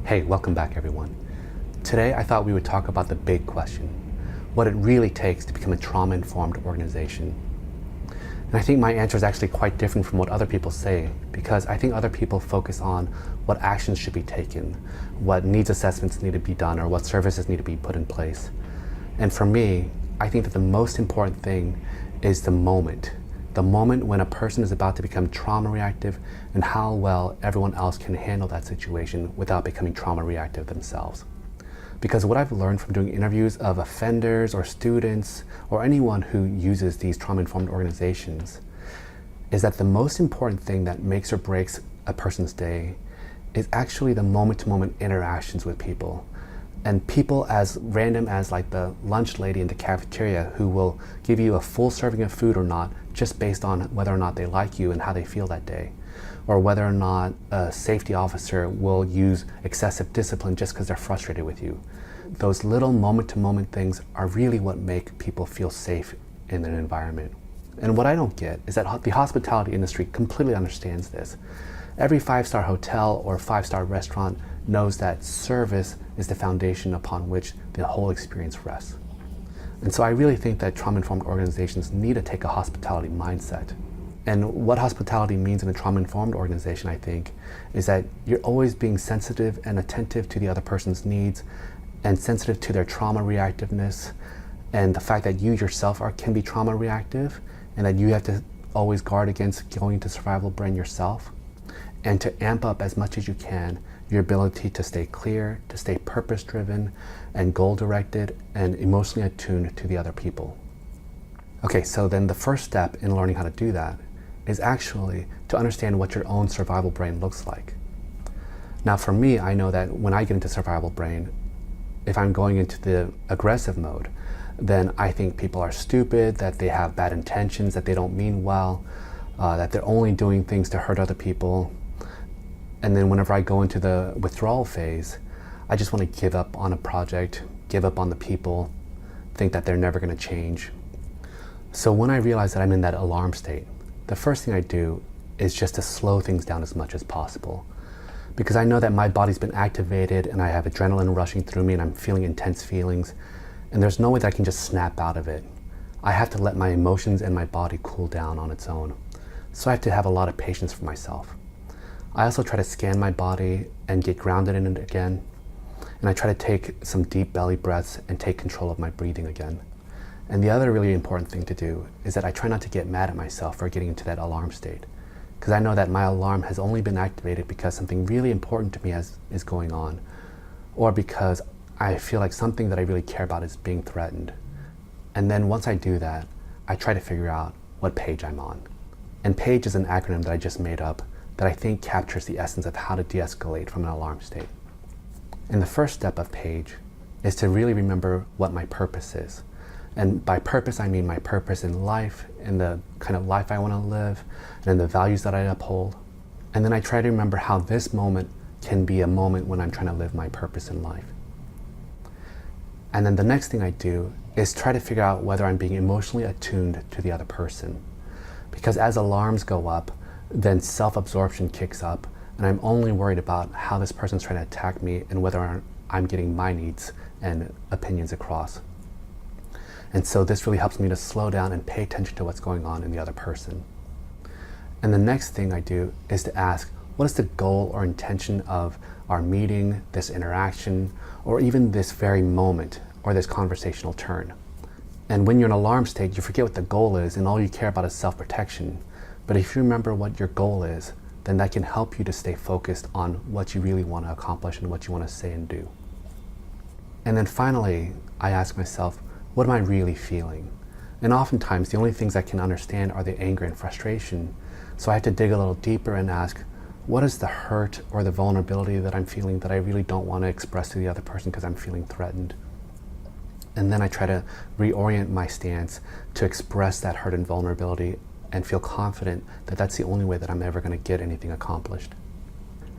Hey, welcome back everyone. Today I thought we would talk about the big question, what it really takes to become a trauma-informed organization. And I think my answer is actually quite different from what other people say, because I think other people focus on what actions should be taken, what needs assessments need to be done, or what services need to be put in place. And for me, I think that the most important thing is the moment when a person is about to become trauma reactive, and how well everyone else can handle that situation without becoming trauma reactive themselves. Because what I've learned from doing interviews of offenders or students or anyone who uses these trauma-informed organizations is that the most important thing that makes or breaks a person's day is actually the moment-to-moment interactions with people. And people as random as like the lunch lady in the cafeteria who will give you a full serving of food or not just based on whether or not they like you and how they feel that day. Or whether or not a safety officer will use excessive discipline just because they're frustrated with you. Those little moment-to-moment things are really what make people feel safe in an environment. And what I don't get is that the hospitality industry completely understands this. Every five-star hotel or five-star restaurant knows that service is the foundation upon which the whole experience rests. And so I really think that trauma-informed organizations need to take a hospitality mindset. And what hospitality means in a trauma-informed organization, I think, is that you're always being sensitive and attentive to the other person's needs and sensitive to their trauma reactiveness and the fact that you yourself can be trauma reactive and that you have to always guard against going into survival brain yourself, and to amp up as much as you can your ability to stay clear, to stay purpose-driven and goal-directed and emotionally attuned to the other people. Okay, so then the first step in learning how to do that is actually to understand what your own survival brain looks like. Now for me, I know that when I get into survival brain, if I'm going into the aggressive mode, then I think people are stupid, that they have bad intentions, that they don't mean well, that they're only doing things to hurt other people. And then whenever I go into the withdrawal phase, I just want to give up on a project, give up on the people, think that they're never going to change. So when I realize that I'm in that alarm state, the first thing I do is just to slow things down as much as possible. Because I know that my body's been activated and I have adrenaline rushing through me and I'm feeling intense feelings, and there's no way that I can just snap out of it. I have to let my emotions and my body cool down on its own. So I have to have a lot of patience for myself. I also try to scan my body and get grounded in it again. And I try to take some deep belly breaths and take control of my breathing again. And the other really important thing to do is that I try not to get mad at myself for getting into that alarm state. Because I know that my alarm has only been activated because something really important to me is going on. Or because I feel like something that I really care about is being threatened. And then once I do that, I try to figure out what page I'm on. And PAGE is an acronym that I just made up that I think captures the essence of how to de-escalate from an alarm state. And the first step of PAGE is to really remember what my purpose is. And by purpose, I mean my purpose in life, in the kind of life I want to live, and in the values that I uphold. And then I try to remember how this moment can be a moment when I'm trying to live my purpose in life. And then the next thing I do is try to figure out whether I'm being emotionally attuned to the other person. Because as alarms go up, then self-absorption kicks up, and I'm only worried about how this person's trying to attack me and whether I'm getting my needs and opinions across. And so this really helps me to slow down and pay attention to what's going on in the other person. And the next thing I do is to ask, what is the goal or intention of our meeting, this interaction, or even this very moment, or this conversational turn? And when you're in an alarm state, you forget what the goal is, and all you care about is self-protection. But if you remember what your goal is, then that can help you to stay focused on what you really want to accomplish and what you want to say and do. And then finally, I ask myself, what am I really feeling? And oftentimes, the only things I can understand are the anger and frustration. So I have to dig a little deeper and ask, what is the hurt or the vulnerability that I'm feeling that I really don't want to express to the other person because I'm feeling threatened? And then I try to reorient my stance to express that hurt and vulnerability and feel confident that that's the only way that I'm ever going to get anything accomplished.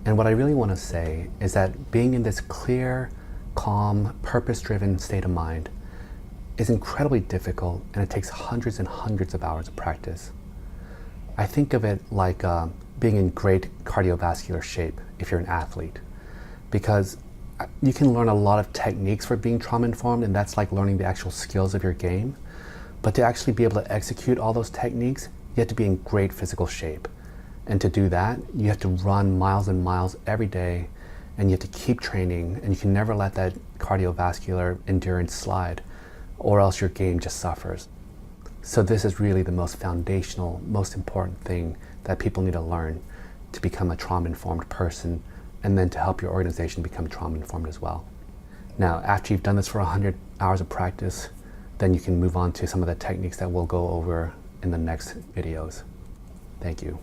And what I really want to say is that being in this clear, calm, purpose-driven state of mind is incredibly difficult, and it takes hundreds and hundreds of hours of practice. I think of it like being in great cardiovascular shape if you're an athlete. because you can learn a lot of techniques for being trauma-informed, and that's like learning the actual skills of your game. But to actually be able to execute all those techniques, you have to be in great physical shape. And to do that, you have to run miles and miles every day, and you have to keep training, and you can never let that cardiovascular endurance slide, or else your game just suffers. So this is really the most foundational, most important thing that people need to learn to become a trauma-informed person, and then to help your organization become trauma-informed as well. Now, after you've done this for 100 hours of practice, then you can move on to some of the techniques that we'll go over in the next videos. Thank you.